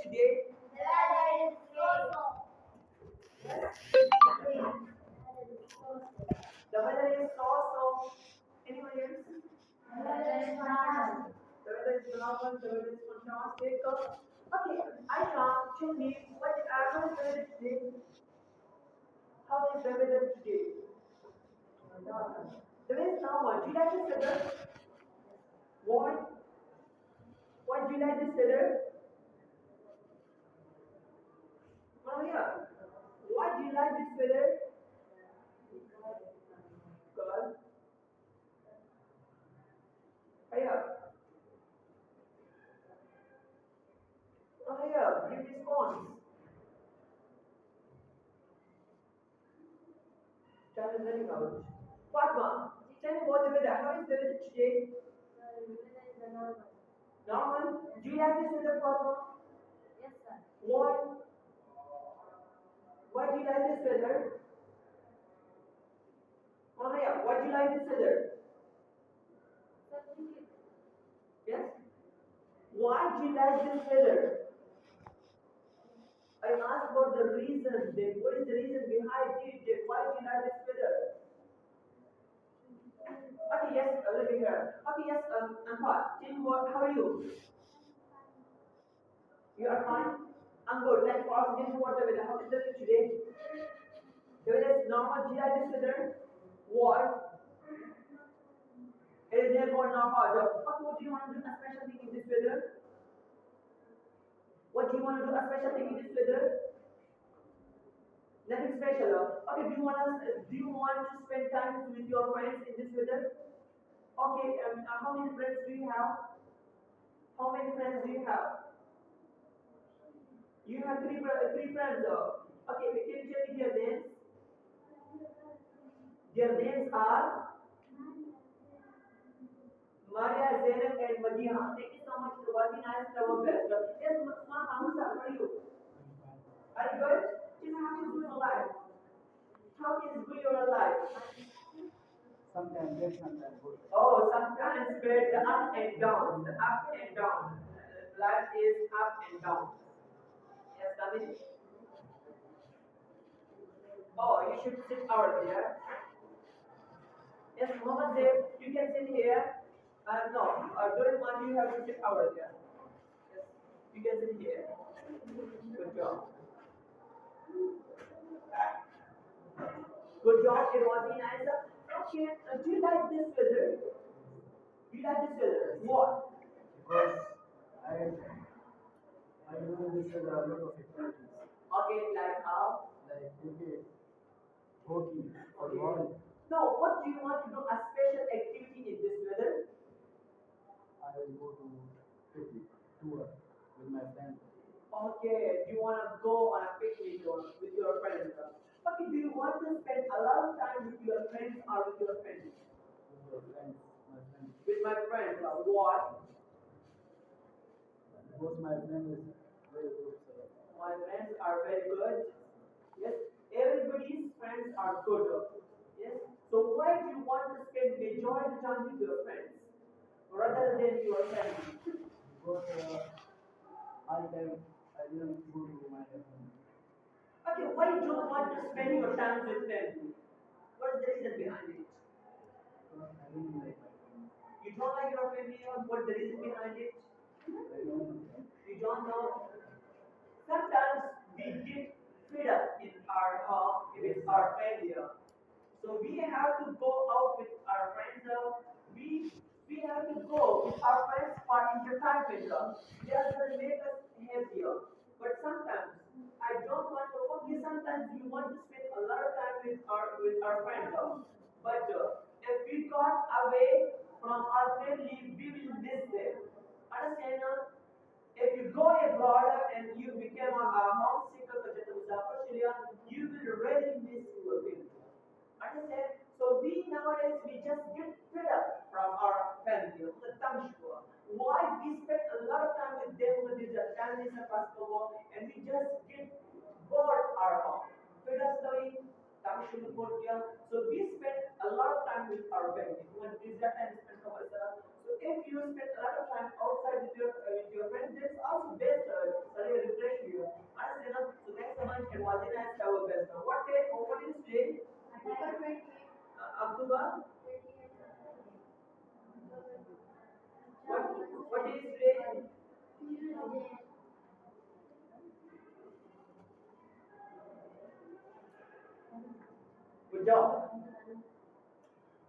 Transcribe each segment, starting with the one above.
today? The weather is so. Anyone else? The weather is normal. The weather is normal. The weather is fantastic. Okay, I can't tell me what how is the weather today? How is the weather today? The weather is normal. Do you like this weather? Why? Why do you like this weather? Maria, why do you like this weather? Because, Maria, Maria, give response. Time is running out. Fatma, tell me about the weather. How is the weather today? Normal. Do you like this weather, Fatma? Why? Why do you like this weather? Maria, why do you like this weather? Yes? Why do you like this weather? I asked about the reason. Then what is the reason behind it? Then why do you like this weather? Okay, yes, let me hear. Okay, yes, I'm fine. Tell me what, how are you? You are fine? I'm good. Thanks for asking. Tell me what the weather. How is the weather today? The weather is normal. Do you like this weather? Why? It is therefore normal. Okay, what do you want to do a special thing in this weather? What do you want to do a special thing in this weather? Nothing special. Okay, do you want to spend time with your friends in this weather? Okay, how many friends do you have? How many friends do you have? You have three friends. Okay, can you tell me their names? Their names are Maria, Zainab, and Madiha. Thank you so much. It was nice to have a best. Yes, Mama, how are you? Are you good? Tell me how is your life? How is your life? Sometimes good, sometimes good. Oh, sometimes where the up and down, the up and down. Life is up and down. Yes, David? Oh, you should sit over there. Yes, Mohammed there, you can sit here. No, Doraemon, you have to sit over there. Yes, you can sit here. Good job. Good job, it was the answer. Okay, do you like this weather? Do you like this weather? What? Because I know this is a lot of activities Okay, like how? like cricket, hockey, Okay. football. Now, what do you want to do a special activity in this weather? I will go to picnic tour with my friends. Okay, do you want to go on a picnic or with your friends? Okay, do you want to spend a lot of time with your friends or with your friends? With your friends, my friends. With my friends, what? Both my friends is very good. So My friends are very good. Yes, everybody's friends are good. Yes, so why do you want to spend majority time with your friends rather than your family? because all time I didn't go to my family. Okay, why you don't want to spend your time with family? What is the reason behind it? Because I really like my family. You don't like your family, or what the reason behind it? I don't know. You don't know. Sometimes we get fed up in our home with our failure. So we have to go out with our friends. We have to go with our friends for entertainment. That will make us happier. But sometimes I don't want to. Okay, sometimes we want to spend a lot of time with our friends. But if we got away from our family, we will miss them. Understand? If you go abroad and you become a homesick you will really miss your family. Understand? So we nowadays we just get fed up from our family. Why we spend a lot of time with them with their families and basketball and we just get bored our home. Fed up story, so we spend a lot of time with our family. When is that time spent for ourselves? So if you spend a lot of time outside with your friends, that's also best. Sorry, October. What is today? Good job.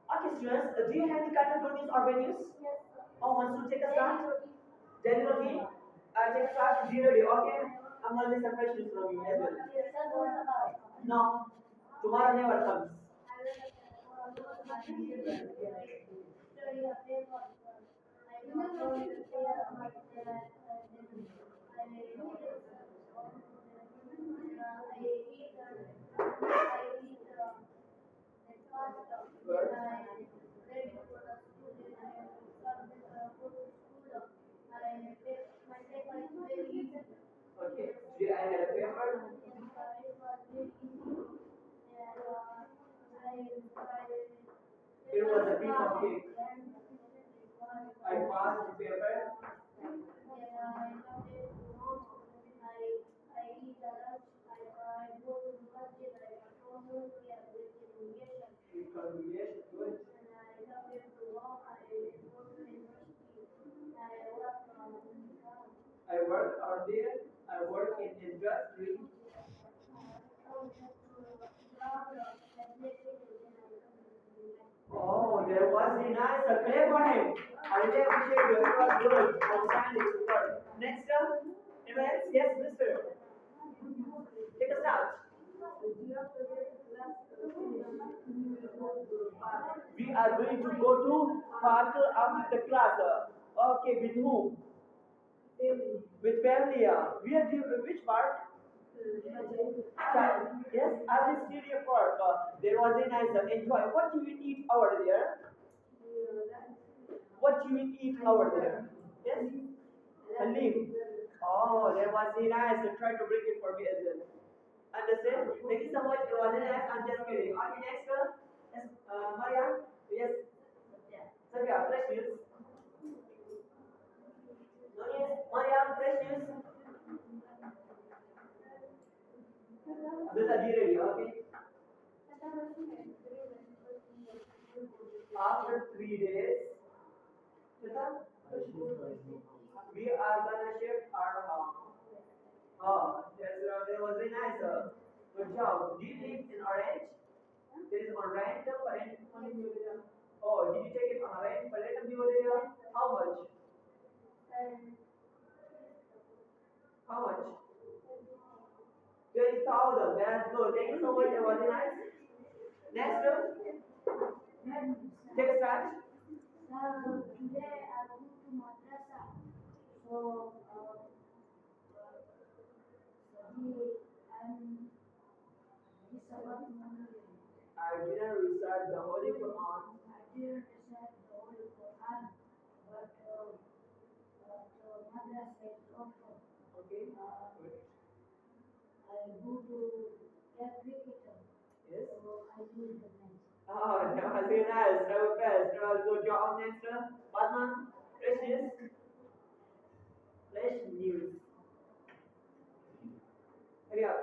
Okay, students, do you have any kind of good news or bad news? Oh, wants to take a start? Daily routine? Take a start. Be ready, okay? I'm gonna listen questions from you as well. No, tomorrow never comes. Okay, today I had a paper. It was a piece of cake. I passed the paper. With congregation, good. I work out there. I work in industry. Oh, there was a nice clap for him. I really appreciate you. It was good. Outstanding. Super. Next up, anyone else? Yes, mister. Take a start. We are going to go to park after the class. Okay, with whom? With family. Where do which park? Yes, I will see your park. There was a nice enjoy. What do you eat over there? What do you eat over there? Yes? Halim. Oh, there was a nice. Try to bring it for me as well. Understand? Thank you so much. It was a nice. I'm just kidding. Okay, next. Yes, Maria. Yes. Safia, fresh news. No, yes. Maria, fresh news. Abdullah, be ready. Okay. After 3 days, we are gonna shift our home. Oh, there was a nice. Good job. Do you live in Orange? There is on rent. Oh, did you take it on rent? How much? How much? 20,000. That's good. Thank you so much. It was nice. Next, take a start. I didn't recite the Holy Quran. Okay. Yes. Oh, that was very nice. That was best. That was good job. Next, Batman. Fresh news. Hurry up.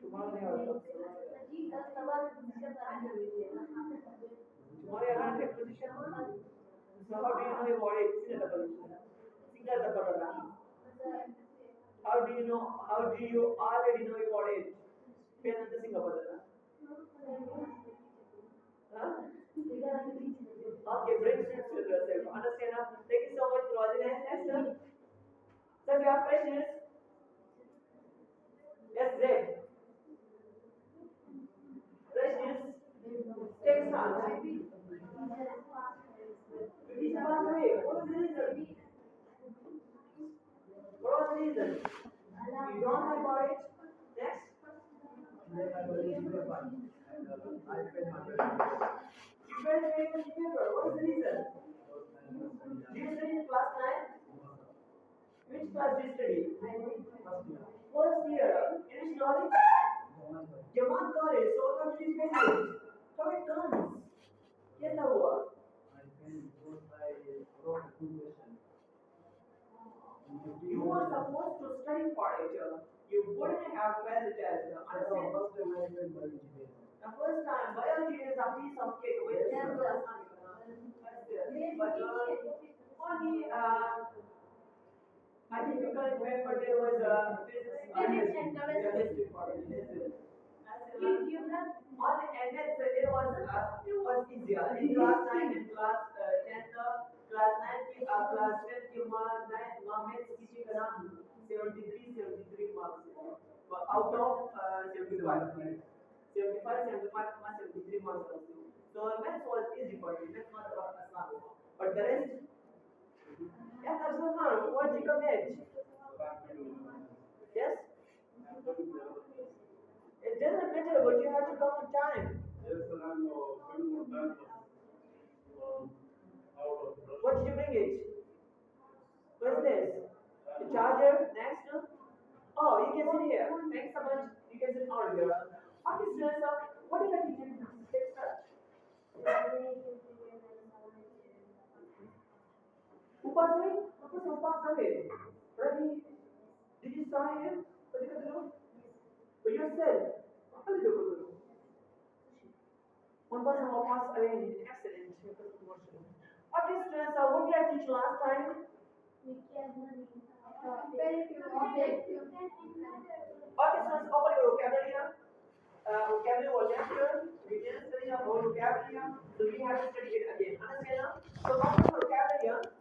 Tomorrow they are. Tomorrow you are 100 position. So how do you know about it? Single position. Single the program. How do you know? How do you already know about it? Fail the single program. Huh? Okay, bring students with yourself. Understand? Thank you so much for watching. Next, sir, you have questions? Yes, Zay. Questions? Take start. Which pass away? What was the reason? What was the reason? You don't know about it? Next. I failed my You failed the paper. What is the reason? Do you study in class 9? Which class do you study? First year. In which knowledge? Jamaat college. So how did you fail it? How it comes? कैसा हुआ? You reason for it. You wouldn't have failed the test. Understand? First time I went by engineering. The first time, biology is a piece of cake with sugar. But only a difficult paper there was physics and chemistry for it. On the NS, it was easier. In class 9 and class 10, class 9 की class 10 की maths किसी का नाम 73 marks out of 75. 75 plus 73 marks also. So maths was easy for me. Maths not about Islam. But the rest, yes, Abdullah, what did you commit? Yes? It doesn't matter, but you have to come on time. Yes, sir, I'm coming on time. What did you bring it? What is this? The charger next to? Oh, you can sit here. Thanks so much. You can sit out here. Okay, so what did I teach you? Let's start. Upasway? Apa sih Upasway? Ravi, did you sign him? What did you do? For yourself. Apa did you do? One person will pass away in an accident. Okay, students, what did I teach you last time? Okay, students, open your vocabulary. Vocabulary was lecture. We didn't study the whole vocabulary, so we have to study it again. Understand? So, open your vocabulary.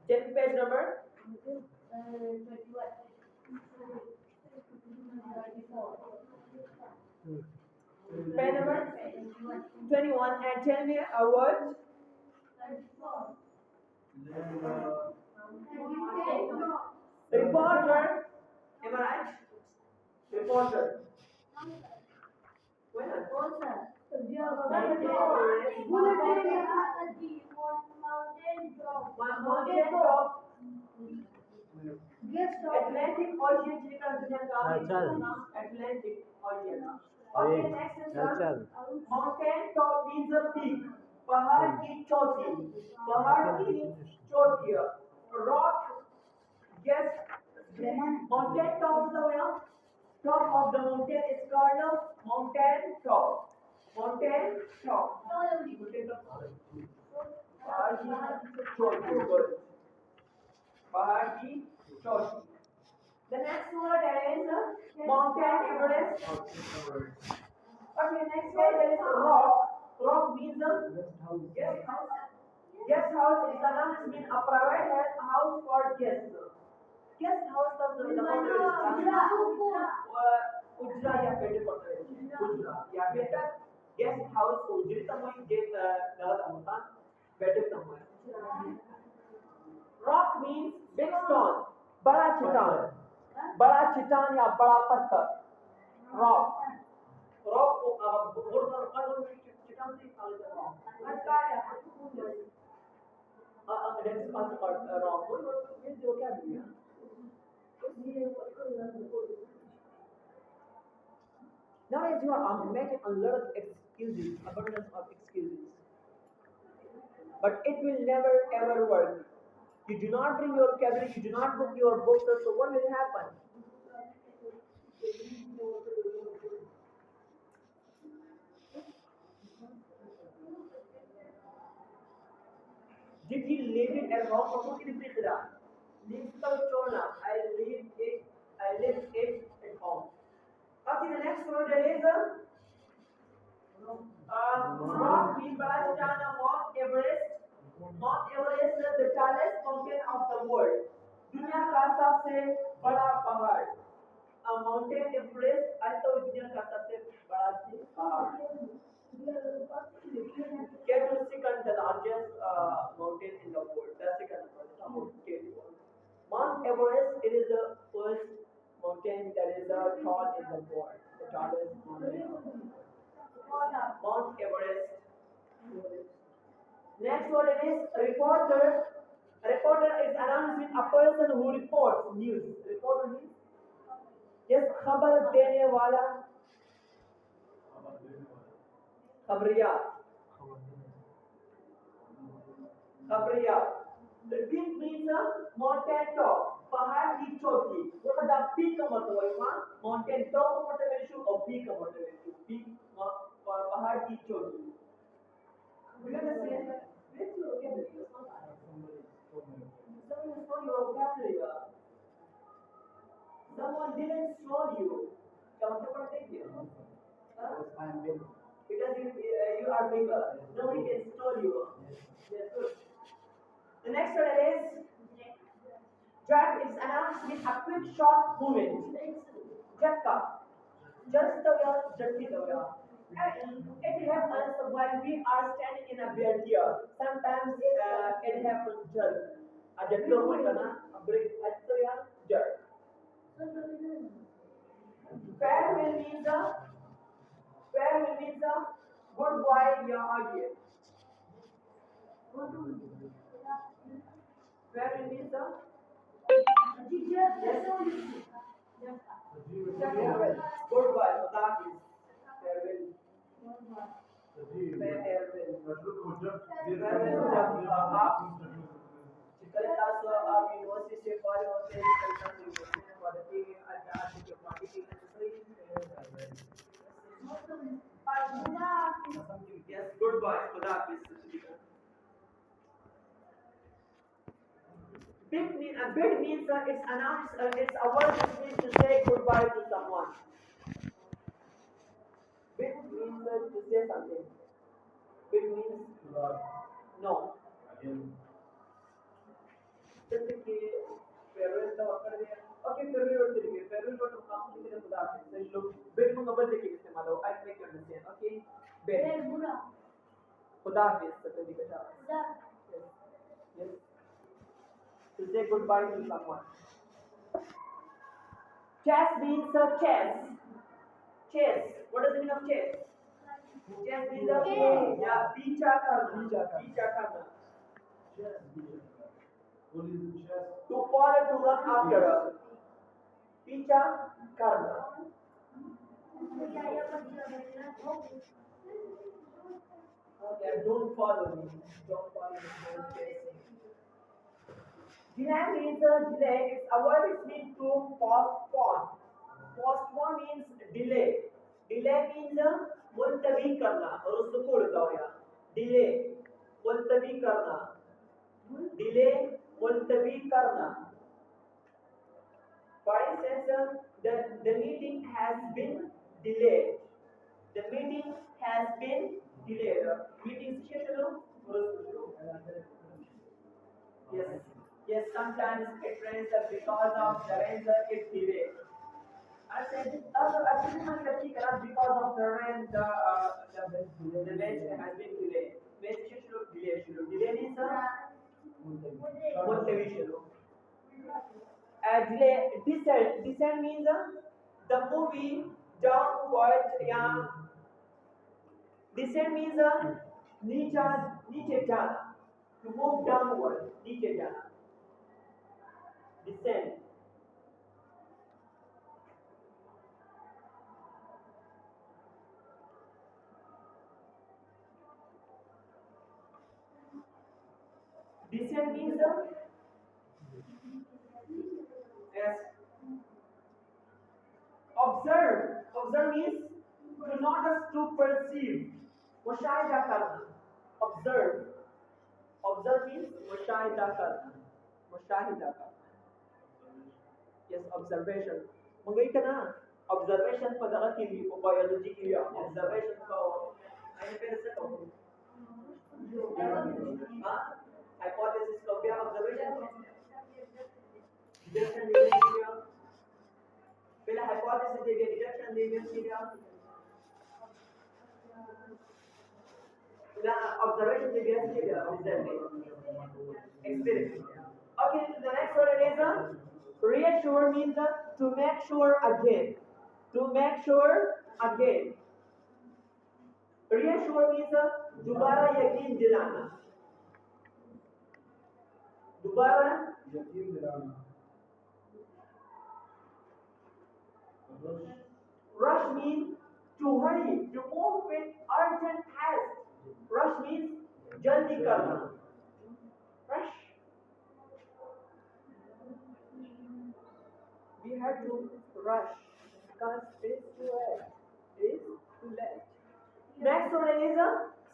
10 page number? 21. Page number? 21. And tell me a word. Reporter. Am I right? Reporter. When? Mountain top. Atlantic Ocean Atlantic Ocean. Okay, next is mountain top means a peak. पहाड़ की चोटी. Rock. Yes. Mountain top is the top of the mountain is called mountain top. Mountain top. पहाड़ की चोटी. The next word is mountain Everest. Okay, next word is rock. Rock means guest house. Guest house is the name means a private house for guests. Guest house does उजरा या पेटे पड़ता है. उजरा या पेटा. Guest house उजरी तमोई गेट दादा तमोता पेटे तमोई. Rock means big stone. बड़ा चट्टान. बड़ा चट्टान या बड़ा पत्थर. Rock. Rock चट्टान से खाली rock. That's also called rock. What is your vocabulary? Nowadays you are making a lot of excuses, abundance of excuses. But it will never ever work. You do not bring your vocabulary, you do not book your books, so what will happen? Did he leave it at home or did he bring it up? I left it at home. Okay, the next word is Mount Mount Everest. Mount Everest is the tallest mountain of the world. दुनिया का सबसे बड़ा पहाड़. Mountain Everest also दुनिया का सबसे बड़ा पहाड़. K2 is the largest mountain in the world. That's the second K2. Mount Everest, it is the first mountain that is tall in the world. The tallest mountain. Mount Everest. Next word is reporter. A reporter is announced a person who reports news. Reporter means yes, खबर देने वाला खबरिया खबरिया. The peak means a mountain top. पहाड़ की चोटी. वो कदा peak का मतलब है वहाँ mountain top का मतलब है शू और peak का मतलब है शू. Peak पहाड़ की चोटी. Do you understand? Let's look at this. Someone stole your vocabulary. Someone didn't stole you. क्या मतलब पढ़ते हैं? I am big. Because you are bigger. Nobody can stole you. Yes, good. The next one is Jack is announced with a quick short movement. Jacka. Just the way, just the way. It happens while we are standing in a bed here. Sometimes it happens jerk. A jerk lo hoy na, a break at the jerk. Farewell means a goodbye ya again. Farewell means a farewell. Goodbye. So that is farewell. आप university से follow होते हैं yes goodbye for that is bid means it's announced it's a word that means to say goodbye to someone. Bid means to say something. Bid means no. जैसे कि farewell का कर दिया. Okay, farewell word चलिए. Farewell word हम आपको कितने बता सकते हैं. लोग bid में नंबर देके इस्तेमाल हो. I make you understand. Okay. Bid. खुदा हाफिज़. सत्य जी का शाबाश. Yes. Yes. To say goodbye to someone. Chess means chess. Chess. What does the meaning of chess? Chess means yeah, पीछा करना. To follow, to run after. पीछा करना. Okay, don't follow me. Don't follow me. Don't chase me. Delay means delay. It's a word which means to postpone. Postpone means delay. Delay means मुलतवी करना और उसको छोड़ दो यार. Delay मुलतवी करना. Delay मुलतवी करना. For instance, the meeting has been delayed. The meeting has been delayed. Meeting से शुरू और उसको शुरू. Yes. Yes, sometimes it rains because of the rain it's delayed. I said because of the rain the match has been delayed. Match should delay. Delay means motivation. Delay descent means the movie downward. Yeah. Descent means नीचे जाना. To move downward, नीचे जाना. Descend. Descend means yes. Observe. Observe means to notice, to perceive. मुशाहिदा करना. Observe. Observe means मुशाहिदा करना. मुशाहिदा करना. Yes, observation. मग इथं ना observation पदाला केली biology केली observation का आणि पेरसे का hypothesis का क्या observation deduction केली पहला hypothesis दे दिया deduction दे दिया पहला observation दे दिया experiment. Okay, the next one is reassure means to make sure again. To make sure again. Reassure means दोबारा यकीन दिलाना. दोबारा यकीन दिलाना। rush means to hurry, to move with urgent haste. Rush means jaldi karna. Rush. We have to rush because it's too late. It's too late. Next one is a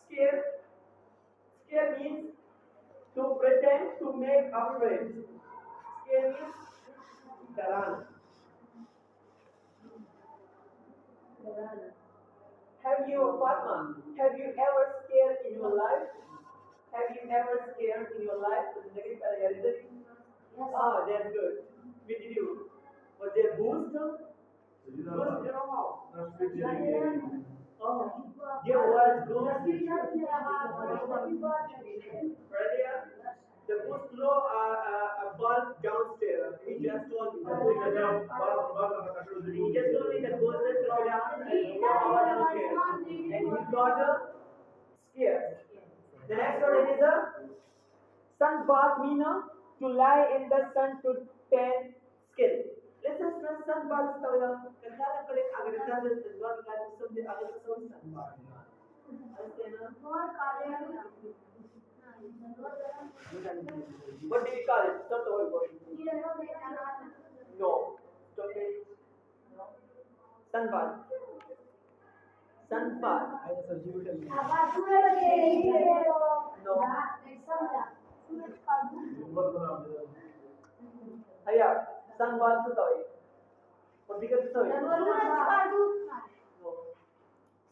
scare. Scare means to pretend to make afraid. Scare means डराना. Have you, Fatma, have you ever scared in your life? Have you ever scared in your life? Yes. Ah, that's good. What did you? Was there boost? Boost, you know how? Oh, there was boost. Earlier, the boost throw a ball downstairs. He just told me. He just told me that boost throw down and throw a ball downstairs. And he got scared. The next one is a sunbath meaner, to lie in the sun to tan skin. Let's just run sunbath style. Kada kare agar kada not like something agar so sun. What do you call it? Stop the whole body. No. Stop it. Sunbath. Sunbath. No. Aya, sunbath होता है. और दिक्कत होता है.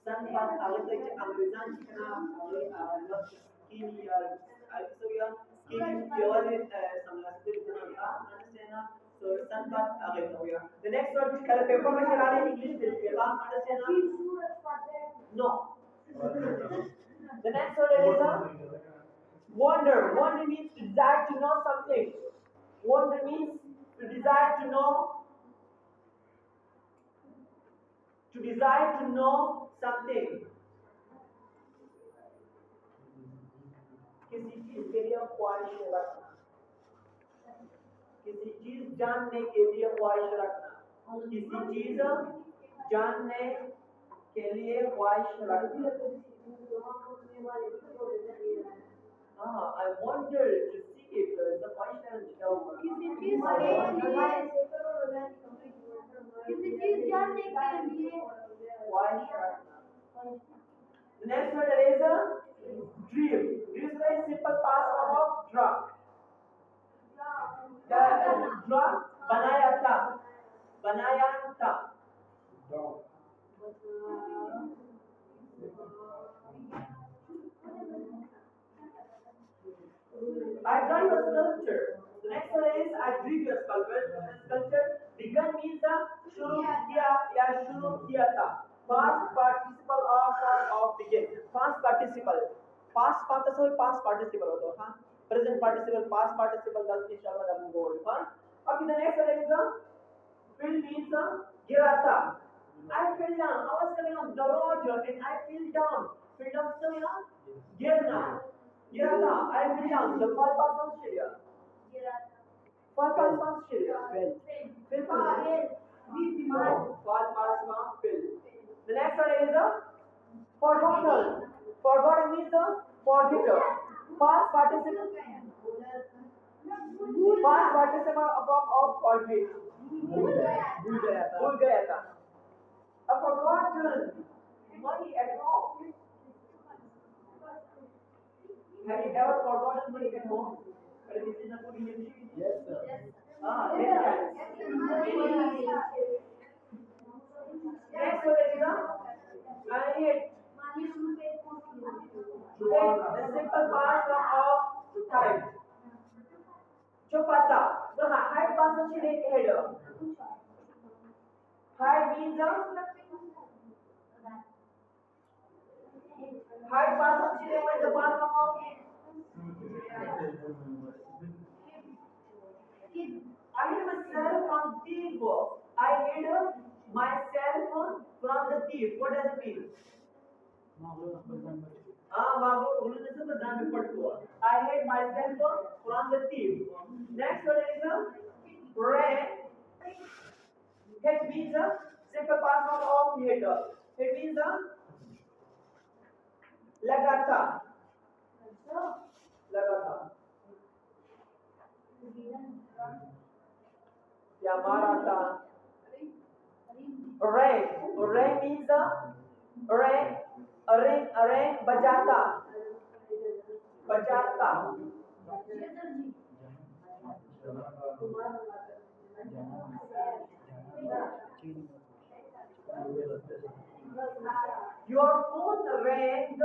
Sunbath अगर तक अंग्रेज़ान चिकना लग skin या also या skin pure समझते हैं ना understand ना. So sunbath अगर तो या. The next word कल पेपर में चला रहे English में क्या understand ना? No. The next word is wonder. Wonder means to desire to know something. Wonder means to desire to know. To desire to know something. किसी चीज के लिए ख्वाहिश रखना. किसी चीज जानने के लिए ख्वाहिश रखना. किसी चीज जानने के लिए ख्वाहिश रखना. I wonder to see it. The question is किसी चीज जानने के लिए ख्वाहिश रखना. The next word is a dream. Dream is a simple past form of drug. The drug बनाया था. I draw your sculpture. The next one is I drew your sculpture. Begun means शुरू किया या शुरू किया था. Past participle of begin. Past participle. Past participle होता है. Present participle, past participle that inshallah that will go. Okay, the next one is fill means गिरा था. I fell down. I was coming on the road and I fell down. Fell down so गिरना. गिरा था. I fell down. The fall past was Syria. Fall past was Syria. Fell past fill. The next one is forgotten. Forgotten means forgetter. Past participle of forget. भूल गया था. A forgotten money at home. Have you ever forgotten money at home? Yes, sir. Many times. Next one is I hate. The simple past form of time. Chopata. The hide past of header. Hide means hide past of the past form of I hid myself from thief. I hid myself from the thief. What does it mean? I hid myself from the thief. Next one is ran. Hit means a simple past form of hit. Hit means a lagata. Lagata. या मारा था wrong wrong means wrong wrong बजाता बजाता your phone rang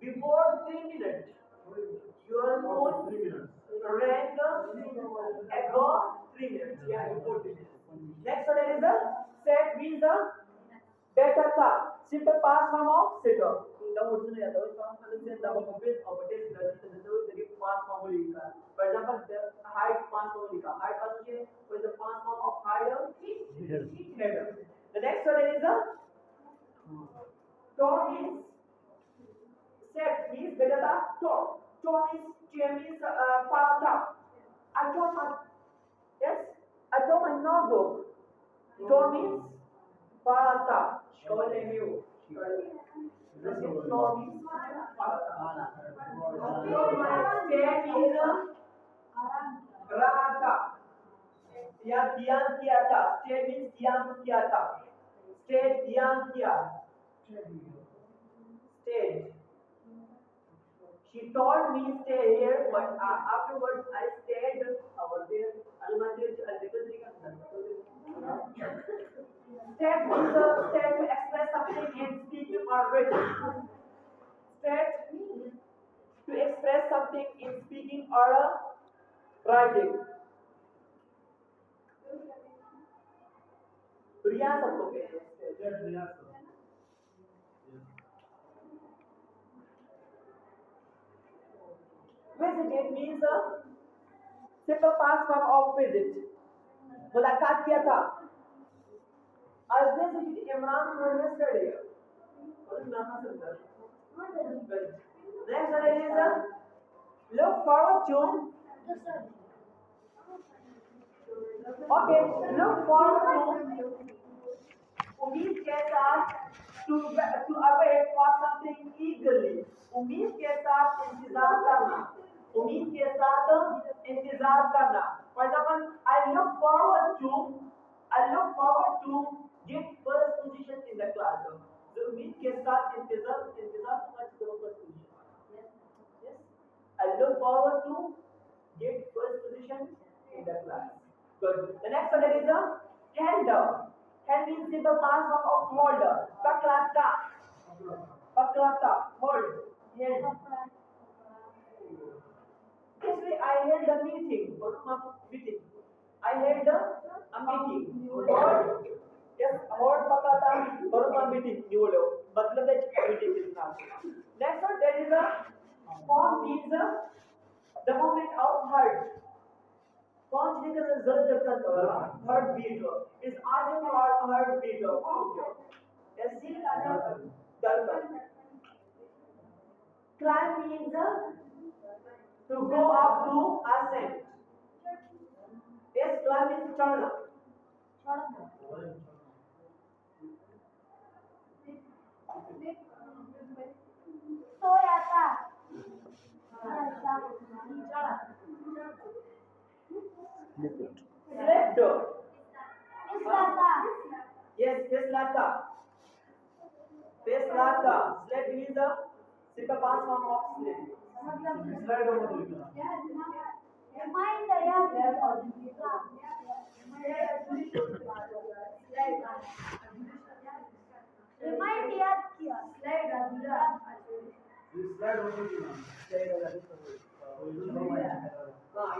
before 3 minutes your phone rang ago 3 minutes yeah before 3 minutes next one is a set means a better था simple past form of set up now what's the other form understand the bit of this the past form लिखा for example the height past form लिखा height past what is the past form of height header the next one is a tone means set means better than tone means parata I told my yes I told my notebook tone means parata tone means parata state is rahata या ध्यान किया था state means ध्यान किया था state ध्यान किया state she told me stay here but afterwards I stayed over there state means state to express something in speaking or written state to express something in speaking or writing रियासत को कहते हैं Visited means a simple past form of visit. मुलाकात किया था. I visited Imran Khan yesterday. What is Imran Khan? Next one is look forward to. Okay, look forward to. उम्मीद के साथ to await for something eagerly. उम्मीद के साथ इंतजार करना. उम्मीद के साथ इंतजार करना. For example, I look forward to get first position in the class. So उम्मीद के साथ इंतजार करना first position. Yes. I look forward to get first position in the class. Good. The next one is a hand. Hand means simple past form of hold. Paklata. Hold. Hand. Actually, I held a meeting. I held a meeting. Hold. Yes, hold paklata. Or meeting. मतलब that meeting is not. Next one, there is a form means the moment of heart. कौन सी जगह जरूरत करता है heart beat is आर्टिंग और heart beat ऐसी धड़कन climb means to go up to ascend yes climb means चढ़ना सोया था Slept. Yes, Feslata. Slept means the simple past form of sleep. Remind याद किया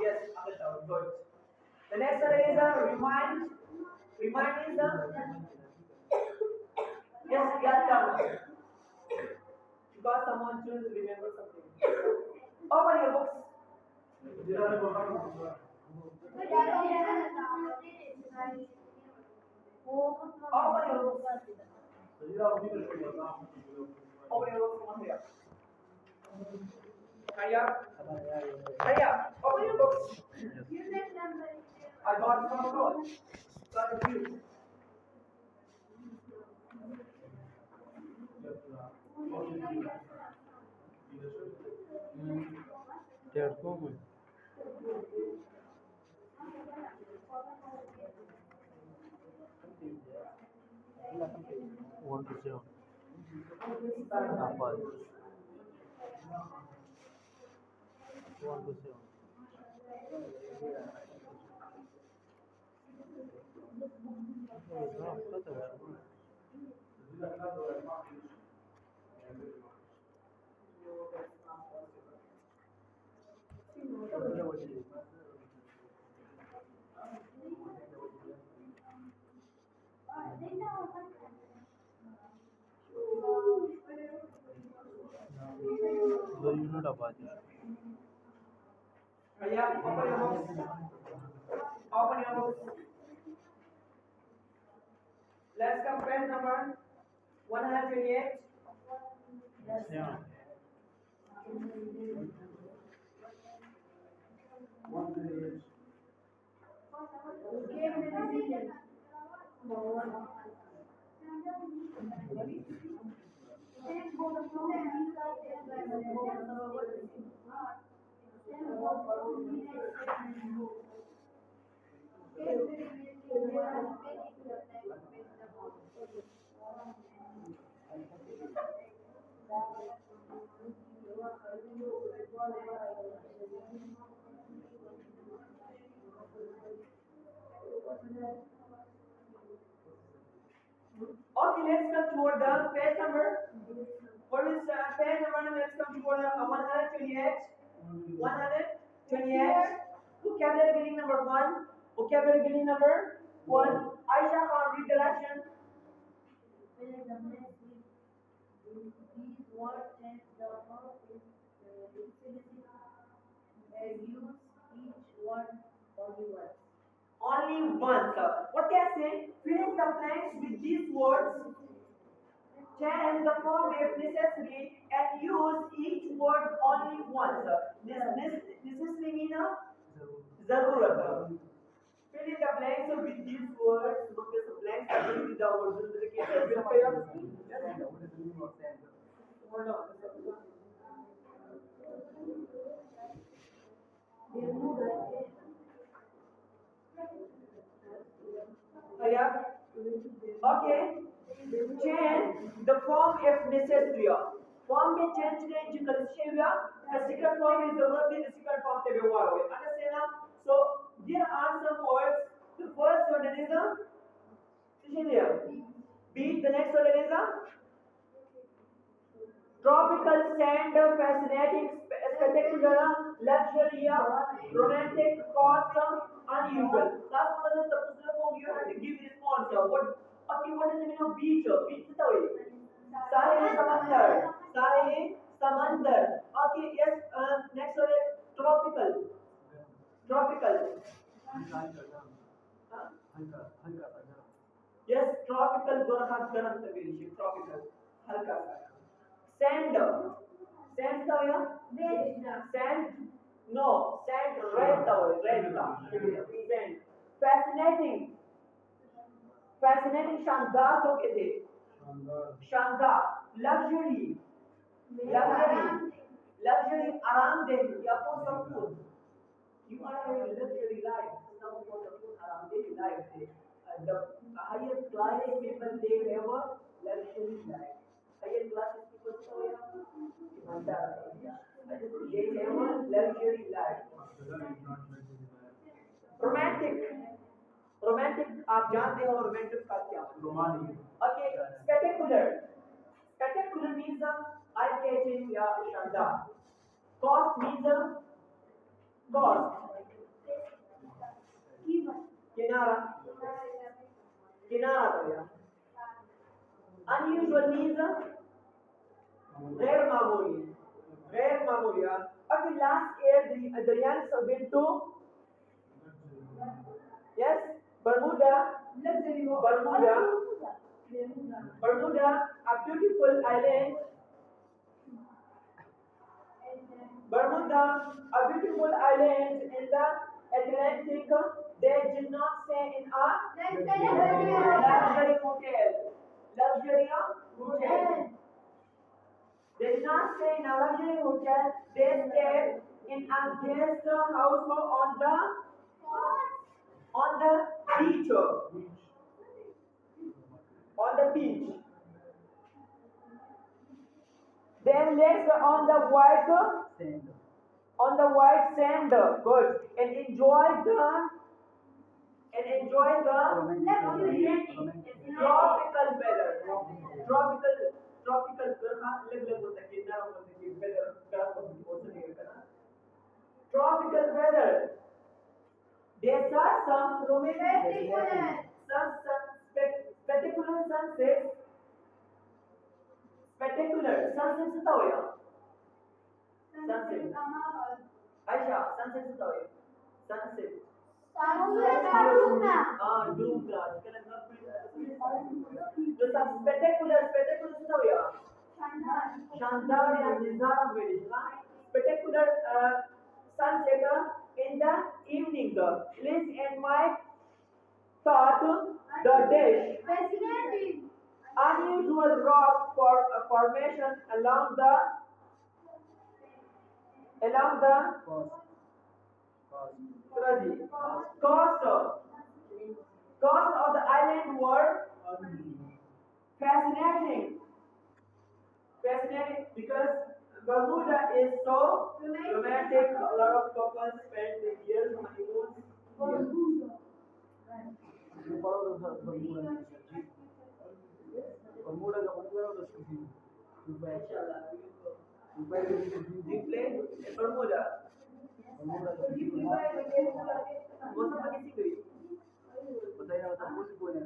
Yes, good. The next one is remind. Remind is yes, yaad karna. Because someone should remember something. Open your books. Open your books. Open your books from here. Hurry up. Hurry up. Open your books. I got some clothes. Got a few. One to seven. Apple. One to seven. The unit of Hurry up. Open your books. Open your books. Let's come page number 128. Yeah. Okay, let's come toward the page number. What is page number? Let's come toward the 128. 128. Vocabulary building number 1. Vocabulary building number 1. Aisha Khan, read the lesson. These words and the verb is infinitive and use each word only once. Only once. What can I say? Fill in the blanks with these words. Change the form if necessary and use each word only once. Necessary means zarurat. Fill in the blanks with these words. Look at the blanks with the words. Hold on. Yeah. Okay. Change the form if necessary. Form में change करें जो कल हुआ. The second form is the verb in the second form पे व्यवहार हुए. Understand now? So there are some words. The first one is a beat. The next one is a tropical, sand, fascinating, spectacular, luxury, romantic, cost, unusual. Last one is the personal form. You have to give response. What? Okay, what is the meaning of beach? Beach is the way. Sahil samandar. Sahil samandar. Okay, yes. Next one is tropical. Tropical. Huh? Yes, tropical. Garam tropical. Halka. Sand. Sand the way. Sand. No, sand red the way. Red. Sand. Fascinating. Fascinating. Shandar तो कहते शानदार. Luxury. Luxury आरामदेह या पुरसकून. You are having a luxury life. Some पुरसकून आरामदेह life. The higher class people they have a luxury life. Higher class people they have a luxury life. Romantic आप जानते हो romantic का क्या okay spectacular means eye catching या शानदार cost means cost किनारा तो या अनयूजुअल मींस गैर मामूली okay last year the youngs have been to yes Bermuda, a beautiful island Bermuda, a beautiful island in the Atlantic. They did not stay in a luxury hotel. Luxury hotel. They did not stay in a luxury hotel. They stayed in a guest house on the beach. On the beach. They lay Stand. on the white sand. Good. And enjoy the tropical weather. Tropical tropical weather. There are some romantic, spectacular sunsets. Spectacular sunsets होता हो या sunset. अच्छा sunset होता हो या sunset. डूबना जो सब spectacular होता हो या शानदार या नज़ारा मिलेगा. Spectacular sunset in the evening. Liz and Mike thought the dish unusual rock formation along the coast of the island were fascinating because Bermuda is so romantic. A lot of couples spend years on honeymoons. Bermuda का मतलब है उसको भी. You play in Bermuda. Bermuda का मौसम कैसी गई? बताइए ना बताओ कुछ बोले.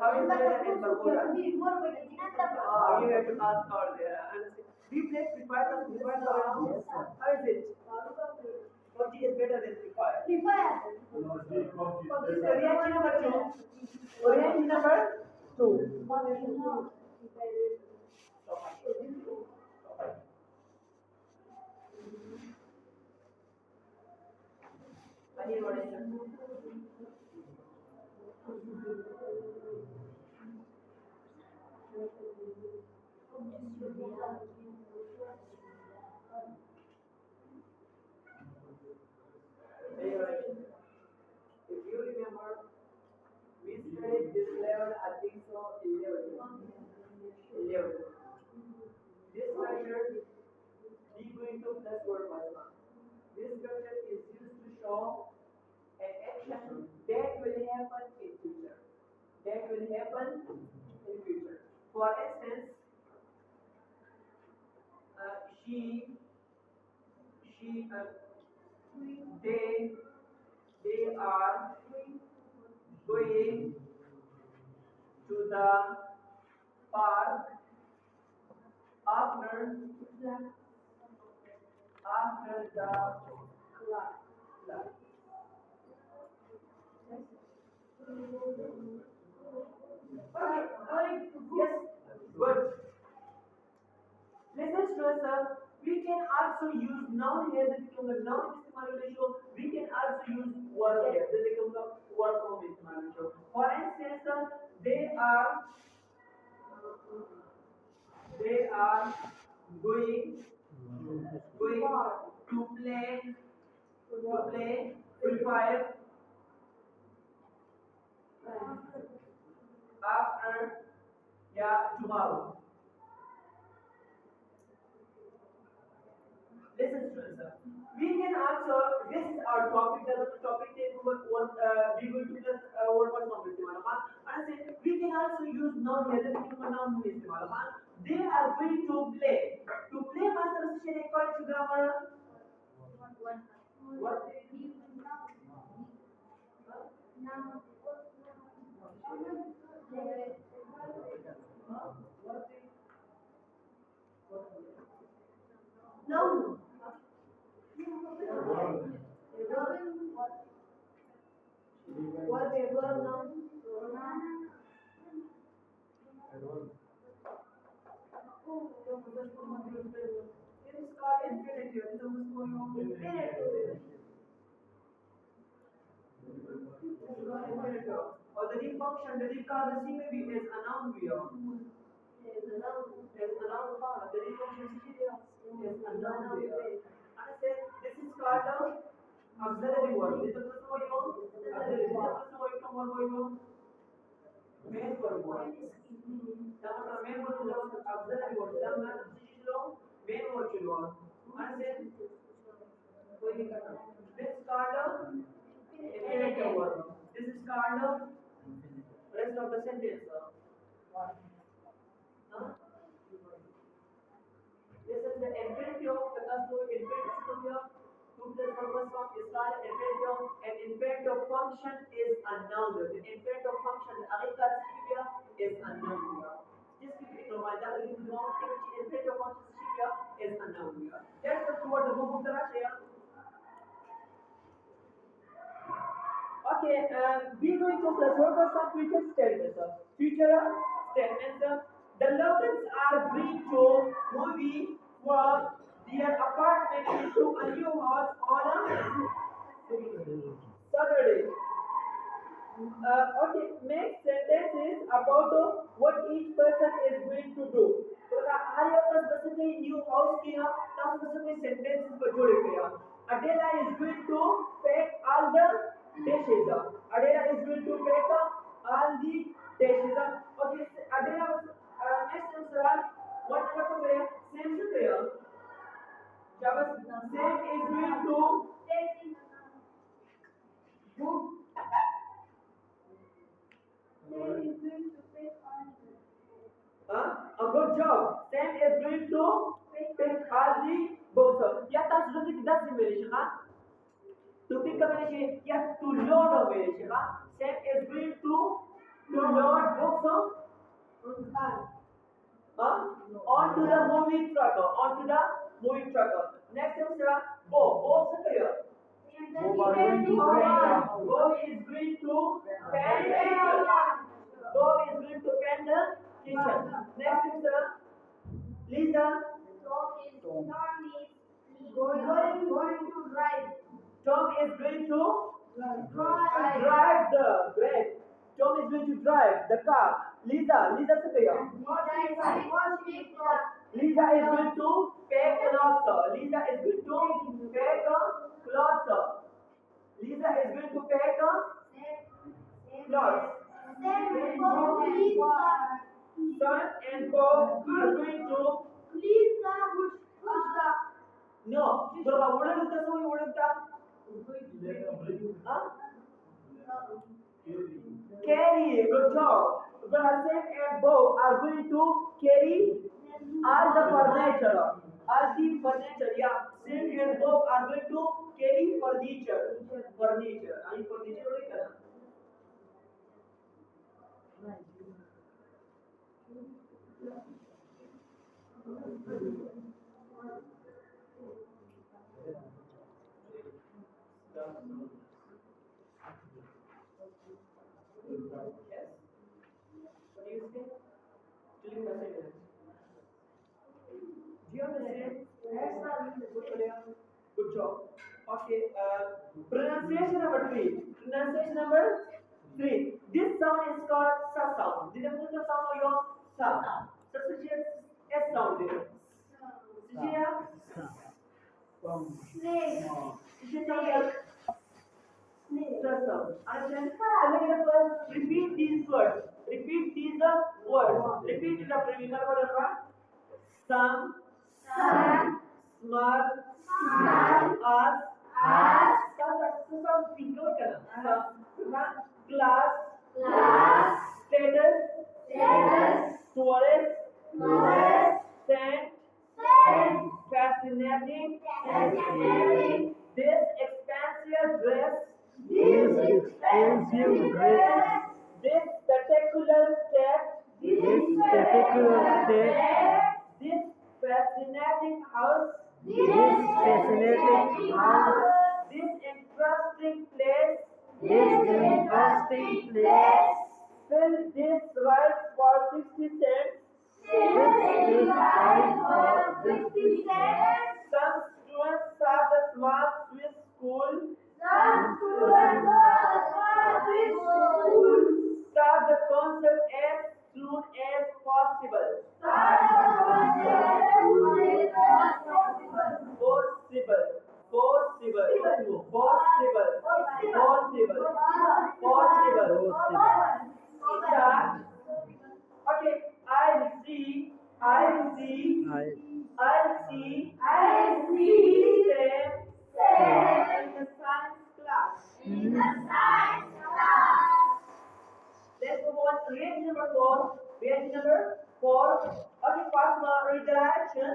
How is the weather in Bermuda? You have to ask out there. We play Free Fire. Yes, sir. How is it? PUBG is better than Free Fire. Reaction number 2. Reaction number 2. I need one. If you remember, we studied this level, I think so, 11. This lecture, we going to plus word plasma. This lecture is used to show an action that will happen in future. For instance, they are going to the park after the class. Yes, good. Listen to us, we can also use noun here, the noun इस्तेमाल ratio. We can also use verb here, the verb form इस्तेमाल ratio. For instance, they are going to play Free Fire after tomorrow. Listen to us. We can also, this is our topic, the topic name we going to plus word was not इस्तेमाल. And we can also use noun here, the noun इस्तेमाल. They are going to play. To play master से according to grammar. What? No. What they were noun? It is called infinitive. This is going on infinitive. Or the deep function, the deep card, the C maybe is a noun here. Is a noun part. The deep function C here is a noun here. And I said, this is called the auxiliary word. This is the going on. Auxiliary. This is the going on. What going on? Main word. Now, main word is the auxiliary word. Now, main word is the and I said, this is called the infinitive word. This is called the rest of the sentence. This is the infinitive of the custom infinitive here. To plus purpose form is called infinitive, and infinitive function is a noun. The infinitive function, the agitat here is a noun here. Just keep it in mind that the infinitive function here is a noun here. That's the word the book of the Russia. Okay, we are going to work on some future statements. Future statements. The Logans are agreed to move from their apartment into a new house on a Saturday. Okay, make sentences about what each person is going to do. तो हर एक का specific new house किया, तो specific sentences पर जोड़े गया. Adela is going to pack all the dishes. Adela is going to pack all the dishes. Okay, Adela was next answer. What to wear? Same to wear. Jabas Sam is going to book. A good job. Sam is going to pick all the books. या तास जुदी किदा simulation का? To pick up simulation या to load a simulation का? Sam is going to load books onto the moving truck. Onto the moving truck. Next is Bob. Bob से करिए. Bob is going to paint the kitchen. Bob is going to paint the kitchen. Next is Lisa. Tom is going to drive. Tom is going to drive the bread. Tom is going to drive the car. Lisa से कहिए. Lisa is going to pack clothes. Lisa is going to pack clothes. Lisa is going to pack clothes. Son and Bob are going to no. बरोबर ओळखता सोय ओळखता. Carry. Good job. Sam and Bob are going to carry all the furniture. All the furniture. Yeah. Sam and Bob are going to carry furniture. Furniture. आणि furniture ओळखता. Yes. What do you say? Do you understand? Do you understand? Good job. Okay. Pronunciation number 3. Pronunciation number 3. This sound is called sa sound. Did you put the sound on your sa? So such as S sound there. Snake. Understand? Repeat these words. Repeat these words. Repeat it after me. Some. Smart. Us. Class. Status. Tourist. Sand. Fascinating. This expensive dress. This spectacular step. This fascinating house. This interesting place. Fill this rice for 60 cents. Some soon as possible. Possible. Possible. Possible. Possible. Possible. Start. Okay. I'll see. I'll see. I'll see. Same. In the science class. Let's move on to page number 4. Page number 4. Okay, Fatma, read the action.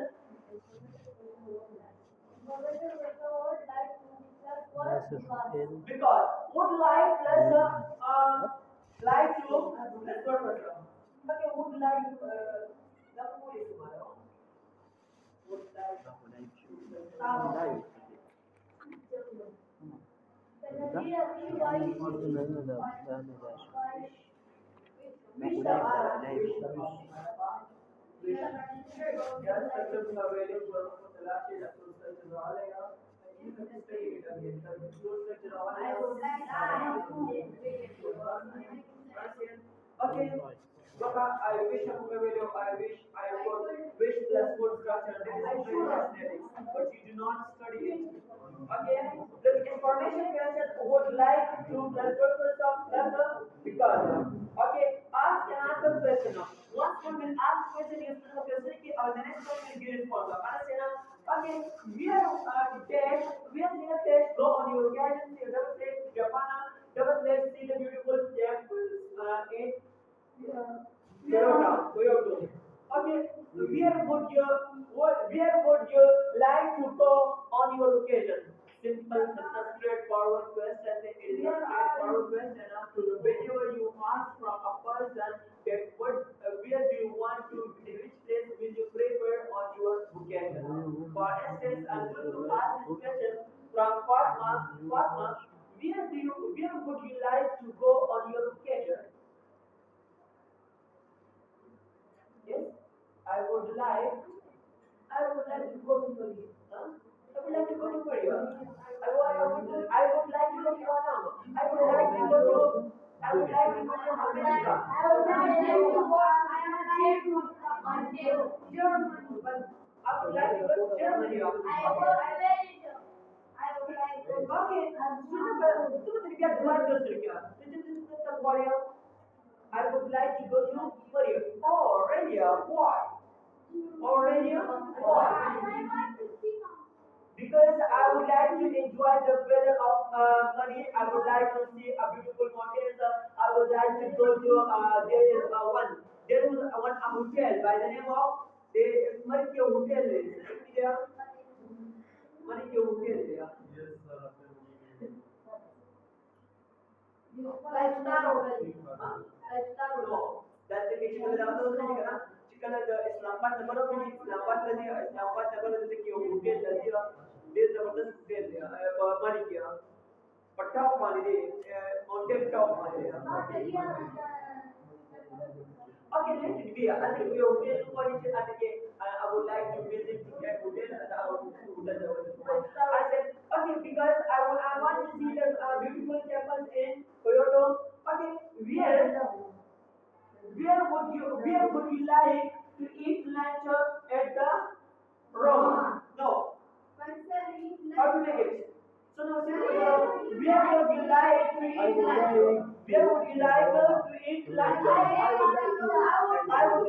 Because would like plus like to let's go first. Okay, would like would like Okay. Baka, I wish I could wish plus good structure and fascinating, but you do not study it. Okay, the information question would like to plus good stuff because. Okay, ask and answer question now. Once one will ask question, you have to question or the next one will give response. Understand? Okay, we are test go on your occasion, you double slash Japan, double slash see the beautiful temples in Toyota. Okay, where would you like to go on your location? Simple, it's a straightforward question. It is a straightforward question. Whenever you ask from a person that where do you want to, in which place will you prefer on your location? For instance, I'm going to ask this question from Fatma. Fatma, where would you like to go on your location? Yes, I would like to go to Korea. Huh? I would like to go to Korea. I would like to go to Vietnam. I would like to go to America. I would like to go to Germany. Okay, sebentar biar dua terus ya. Tentang Korea. I would like to go to Korea. Oh, Australia. Why? Australia. Why? Because I would like to enjoy the weather of money. I would like to see a beautiful mountains. I would like to go to there is one hotel by the name of the Manikyo Hotel is there. Manikyo Hotel there. No, that's the case. Because the Islamabad number of Islamabad number of the hotel there जबरदस्त hotel है मानी किया पट्टा मानी दे mountain top मानी दे okay let it be I think we hotel for it I would like to visit that hotel and I said okay because I want to see the beautiful temples in Kyoto okay where would you like to eat lunch at the Rome no how to make it? So now where would you like to eat lunch? Where would you like to eat lunch? I would like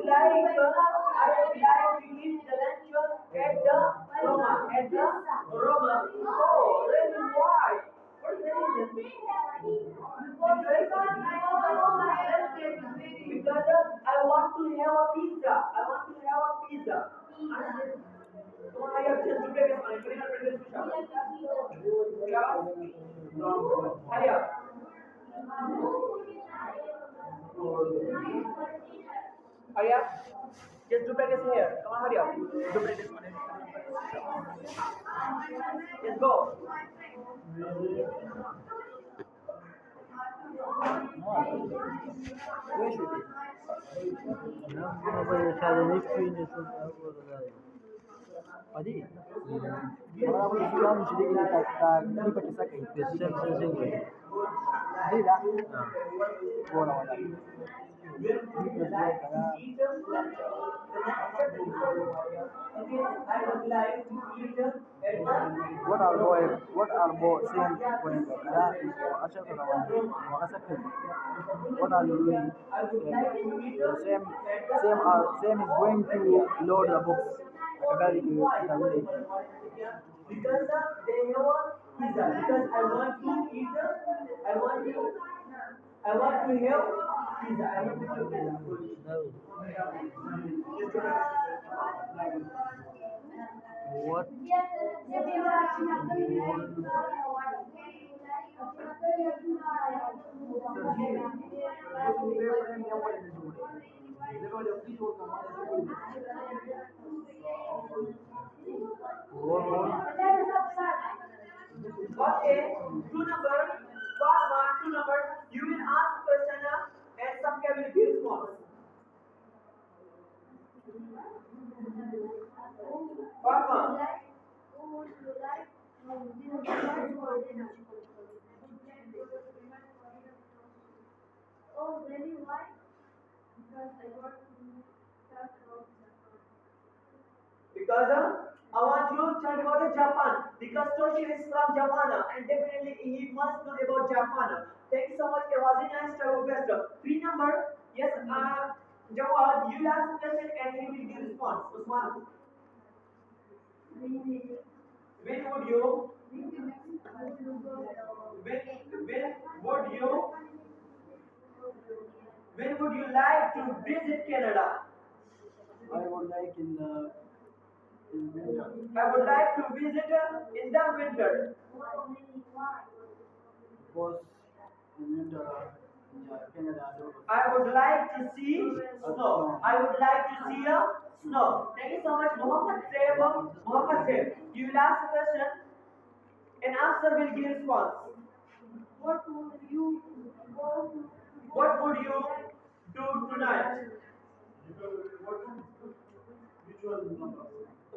to eat the lunch at the Roma. At the Roma. Oh, really? Why? What is the reason? Because I want to have a pizza. I have just to take a sign. Hurry up. Hurry up. Just duplicate here. Come on, hurry up. Duplicate this one. Just go. Where should it? Padi. Kalau aku Islam sudah kita tak ini pakai sakai. Yes, same. Dia dah. Bola. would like to eat a lecture. The lecture that is okay, I would like to eat at the what are both same going kara asha ka rawan maka sakhe what are you doing I would like to eat same is going to load the books akagari ki kawai because they have a pizza because I want to eat I want to I want to have pizza. I want to have pizza. what Okay, two number. You will ask question and some can will give response. What one? Oh, really? Why? Because I want to talk about Because I want you to tell about Japan. Because Toshi is from Japan and definitely he must know about Japan. Thank you so much. It was a nice to best. Three number. Yes, Jawad, you ask question and he will give response. Usman, when would you when would you when would you like to visit Canada? I would like in winter I would like to visit in the winter. because in winter Canada I would like to see snow. I would like to see a snow. Thank you so much, Muhammad Saib. Muhammad Saib. You will ask a question, and answer will give response. what would you go to? What would you do tonight?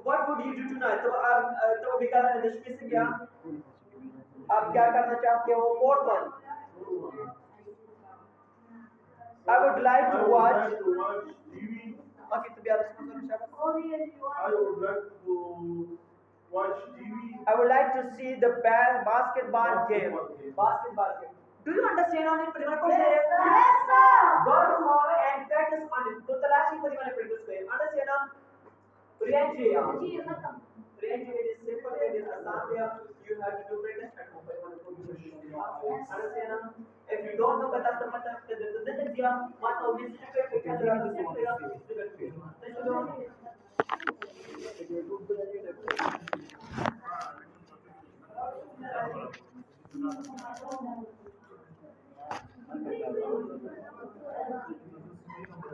What would you do tonight? तो विकास दशमी से क्या आप क्या करना चाहते हो? Fourth one. I would like to watch TV. Okay, to be honest, Oh, really? I Why? would like to watch TV. I would like to see the basketball game. Basketball game. Do you understand on it? Primera question. Yes, sir. Go to home and practice on it. तो तलाशी परिमाण practice करें. Understand ना? Re-entry या. जी, खत्म. Re-entry it is simple. It is आसान है. You have to do practice at home. परिमाण Understand ना? If you don't know बता तो मत तो दिया मत तो मिस पे क्या करेगा?